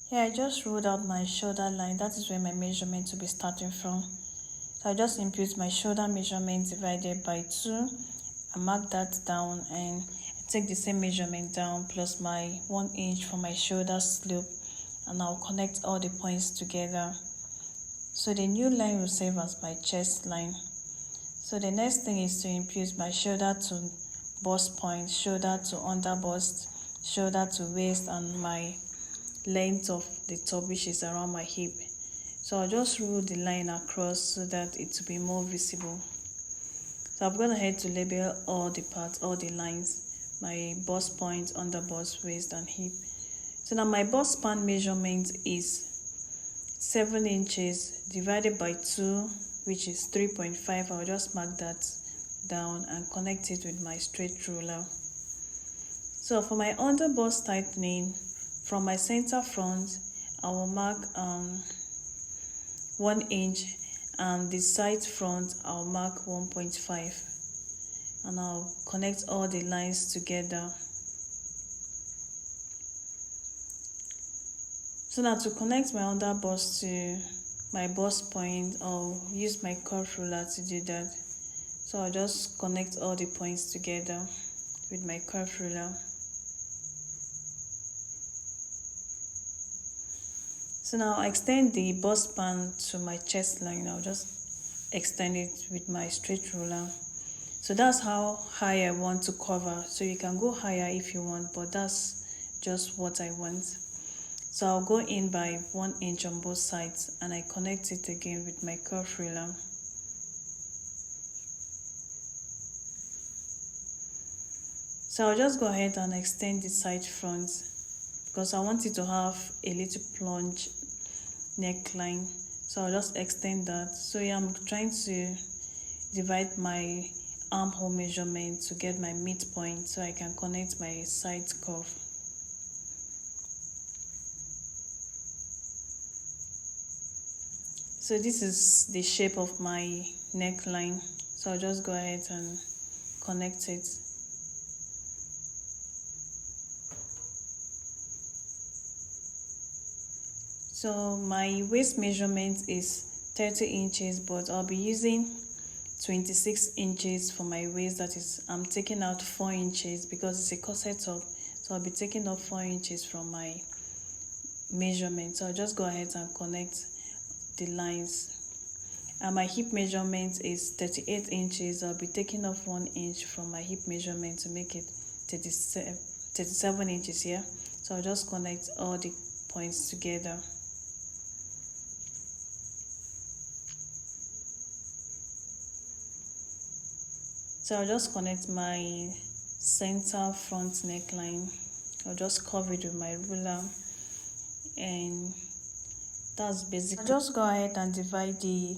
Here I just ruled out my shoulder line. That is where my measurement will be starting from. So I just impute my shoulder measurement divided by 2. I mark that down and I take the same measurement down plus my 1 inch for my shoulder slope, and I'll connect all the points together. So the new line will serve as my chest line. So the next thing is to impute my shoulder to bust point, shoulder to under bust, shoulder to waist, and my length of the top, which is around my hip. So I'll just rule the line across so that it will be more visible. So I'm going to head to label all the parts, all the lines, my bust point, under bust, waist, and hip. So now my bust span measurement is 7 inches divided by 2, which is 3.5. I'll just mark that down and connect it with my straight ruler. So for my under bust tightening, from my center front, I will mark 1 inch, and the side front I'll mark 1.5, and I'll connect all the lines together. So now to connect my under bust to my bust point, I'll use my curve ruler to do that. So I'll just connect all the points together with my curve ruler. So now I extend the bust span to my chest line. I'll just extend it with my straight ruler. So that's how high I want to cover. So you can go higher if you want, but that's just what I want. So I'll go in by 1 inch on both sides, and I connect it again with my curve ruler. So I'll just go ahead and extend the side front because I want it to have a little plunge neckline. So I'll just extend that. So yeah, I'm trying to divide my armhole measurement to get my midpoint so I can connect my side curve. So this is the shape of my neckline. So I'll just go ahead and connect it. So my waist measurement is 30 inches, but I'll be using 26 inches for my waist. That is, I'm taking out 4 inches because it's a corset top. So I'll be taking off 4 inches from my measurement. So I'll just go ahead and connect the lines. And my hip measurement is 38 inches. I'll be taking off 1 inch from my hip measurement to make it 37 inches here. So I'll just connect all the points together. So I'll just connect my center front neckline. I'll just cover it with my ruler, and that's basically. I'll just go ahead and divide the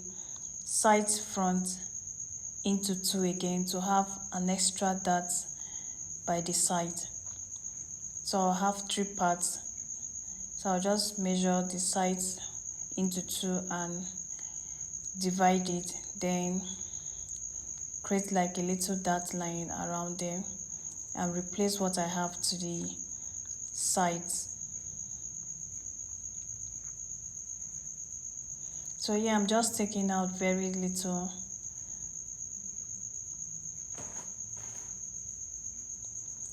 side front into 2 again to have an extra dart by the side. So I'll have 3 parts. So I'll just measure the sides into 2 and divide it, then create like a little dart line around there and replace what I have to the sides. So yeah, I'm just taking out very little.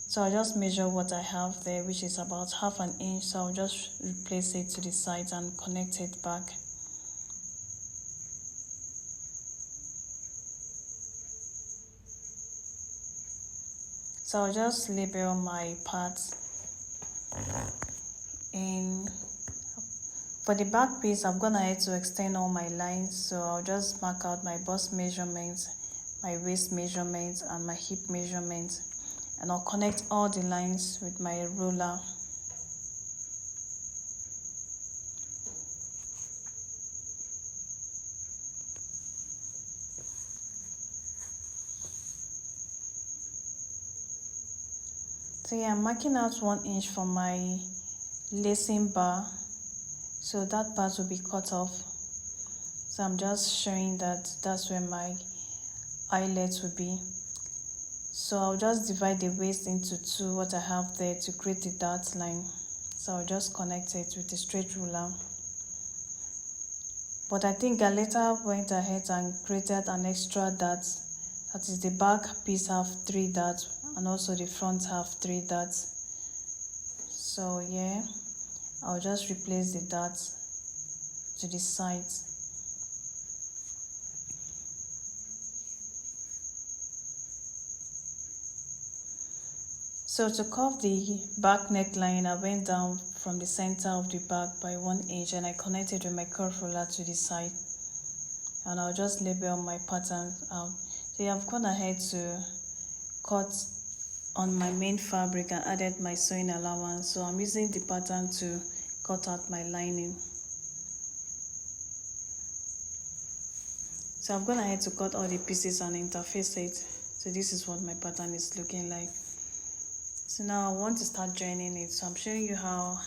So I'll just measure what I have there, which is about ½ an inch. So I'll just replace it to the sides and connect it back. So I'll just label my parts. And for the back piece, I'm gonna have to extend all my lines. So I'll just mark out my bust measurements, my waist measurements, and my hip measurements. And I'll connect all the lines with my ruler. So yeah, I'm marking out 1 inch for my lacing bar. So that part will be cut off. So I'm just showing that that's where my eyelet will be. So I'll just divide the waist into 2, what I have there, to create the dart line. so I'll just connect it with a straight ruler. But I think I later went ahead and created an extra dot. That is, the back piece have 3 dots and also the front have 3 dots. So yeah, I'll just replace the dots to the sides. So to curve the back neckline, I went down from the center of the back by 1 inch and I connected with my curve ruler to the side. And I'll just label my pattern out. So yeah, I've gone ahead to cut on my main fabric and added my sewing allowance. So I'm using the pattern to cut out my lining. So I've gone ahead to cut all the pieces and interface it. So this is what my pattern is looking like. So now I want to start joining it. So I'm showing you how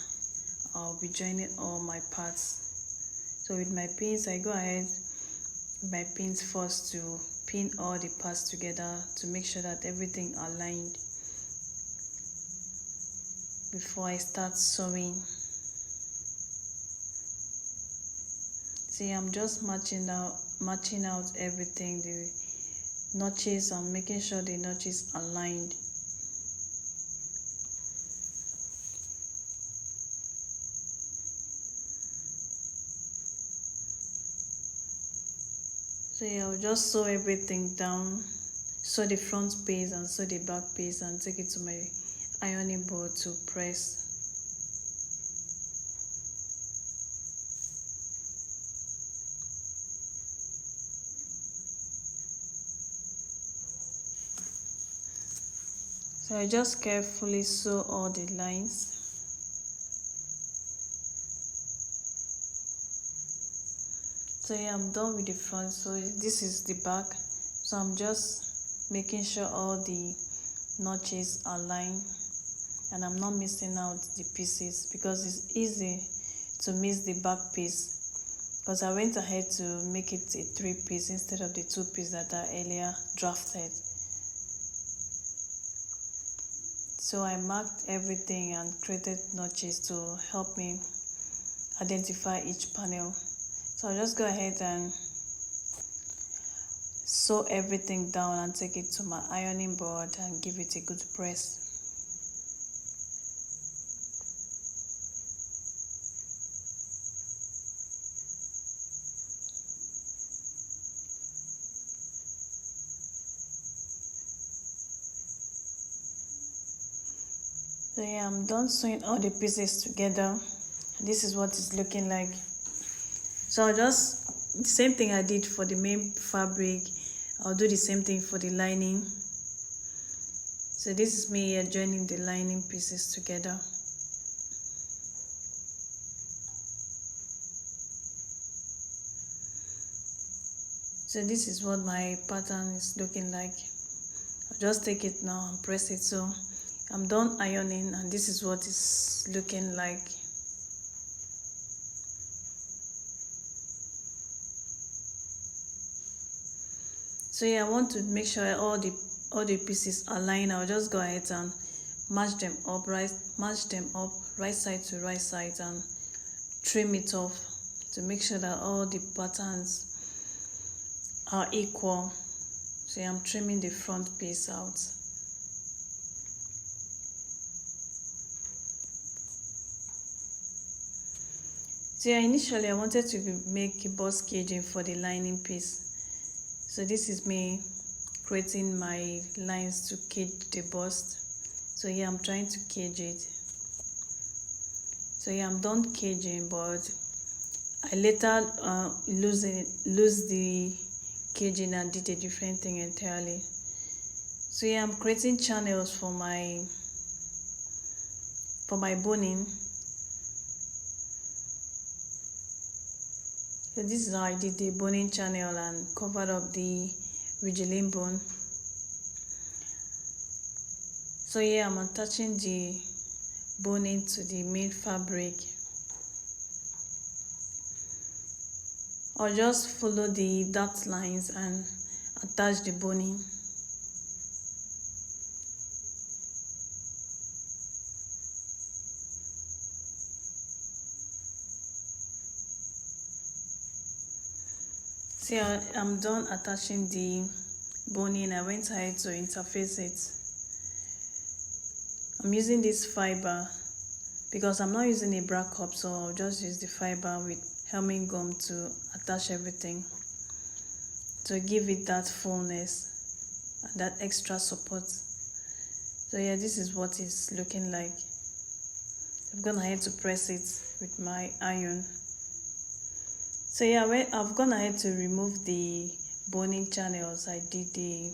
I'll be joining all my parts. So with my pins, I go ahead with my pins first to pin all the parts together to make sure that everything aligned before I start sewing. See, I'm just matching out everything, the notches, and making sure the notches aligned. So yeah, I'll just sew everything down, sew the front piece and sew the back piece and take it to my ironing board to press. So I just carefully sew all the lines. So yeah, I'm done with the front. So this is the back. So I'm just making sure all the notches are aligned and I'm not missing out the pieces, because it's easy to miss the back piece, because I went ahead to make it a 3-piece instead of the 2-piece that I earlier drafted. So I marked everything and created notches to help me identify each panel. So I'll just go ahead and sew everything down and take it to my ironing board and give it a good press. So yeah, I'm done sewing all the pieces together. This is what it's looking like. So I'll just, the same thing I did for the main fabric, I'll do the same thing for the lining. So this is me here joining the lining pieces together. So this is what my pattern is looking like. I'll just take it now and press it. So I'm done ironing and this is what it's looking like. So yeah, I want to make sure all the pieces align. I'll just go ahead and match them up right side to right side and trim it off to make sure that all the patterns are equal. So yeah, I'm trimming the front piece out. So yeah, initially I wanted to make a bust caging for the lining piece. So this is me creating my lines to cage the bust. So yeah, I'm trying to cage it. So yeah, I'm done caging, but I later lose the caging and did a different thing entirely. So yeah, I'm creating channels for my boning. So this is how I did the boning channel and covered up the ridgeline bone. So yeah, I'm attaching the boning to the main fabric. I'll just follow the dot lines and attach the boning. See, I'm done attaching the boning. I went ahead to interface it. I'm using this fiber because I'm not using a bra cup, so I'll just use the fiber with helming gum to attach everything to give it that fullness and that extra support. So yeah, this is what it's looking like. I've gone ahead to press it with my iron. So yeah, I've gone ahead to remove the boning channels. I did the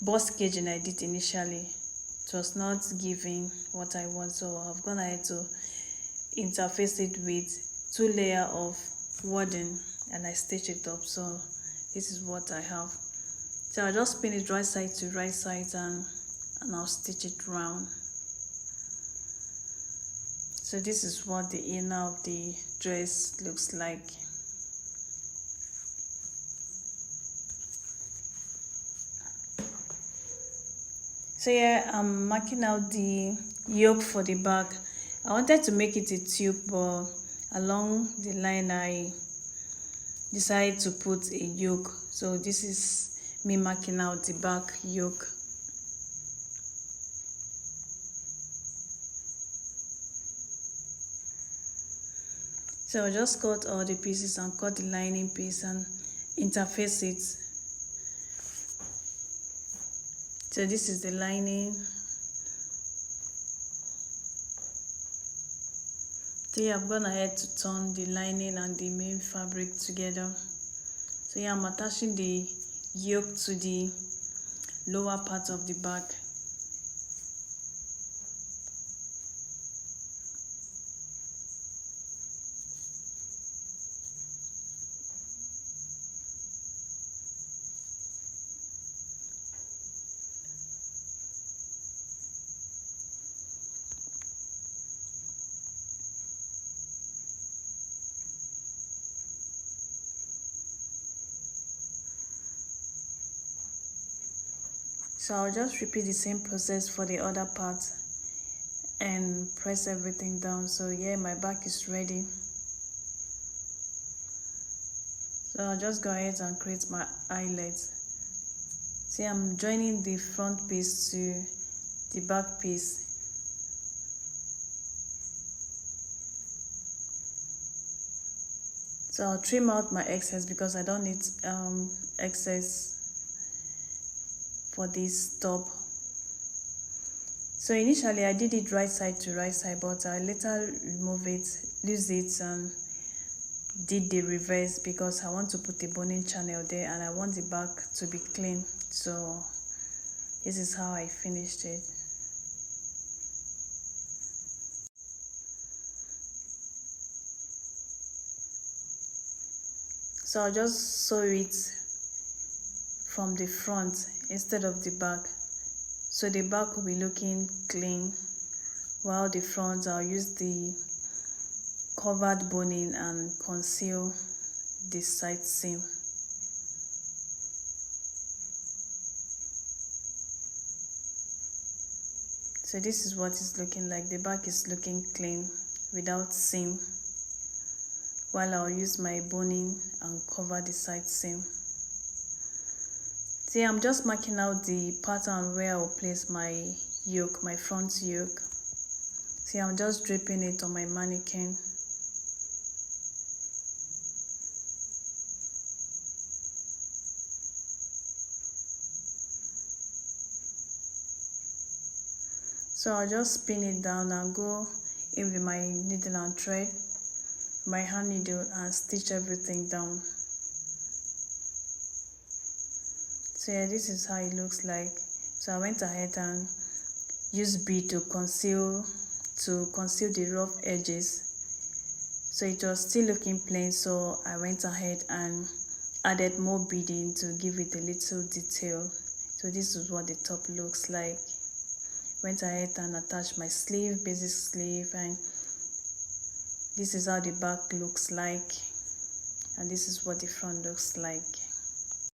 bust gauging I did initially. It was not giving what I want, so I've gone ahead to interface it with 2 layers of wadding and I stitch it up. So this is what I have. So I'll just spin it right side to right side and I'll stitch it round. So this is what the inner of the dress looks like. So yeah, I'm marking out the yoke for the back. I wanted to make it a tube, but along the line I decided to put a yoke. So this is me marking out the back yoke. So I'll just cut all the pieces and cut the lining piece and interface it. So this is the lining. So yeah, I've gone ahead to turn the lining and the main fabric together. So yeah, I'm attaching the yoke to the lower part of the back. So I'll just repeat the same process for the other part and press everything down. So yeah, my back is ready. So I'll just go ahead and create my eyelets. See, I'm joining the front piece to the back piece. So I'll trim out my excess because I don't need excess for this top. So initially I did it right side to right side, but I later remove it, lose it, and did the reverse because I want to put a boning channel there and I want the back to be clean. So this is how I finished it. So I'll just sew it from the front instead of the back. So the back will be looking clean, while the front I'll use the covered boning and conceal the side seam. So this is what it's looking like. The back is looking clean without seam, while I'll use my boning and cover the side seam. See, I'm just marking out the pattern where I'll place my yoke, my front yoke. See, I'm just draping it on my mannequin. So I'll just spin it down and go in with my needle and thread, my hand needle, and stitch everything down. So yeah, this is how it looks like. So I went ahead and used bead to conceal the rough edges. So it was still looking plain, so I went ahead and added more beading to give it a little detail. So this is what the top looks like. Went ahead and attached my sleeve, basic sleeve, and this is how the back looks like, and this is what the front looks like.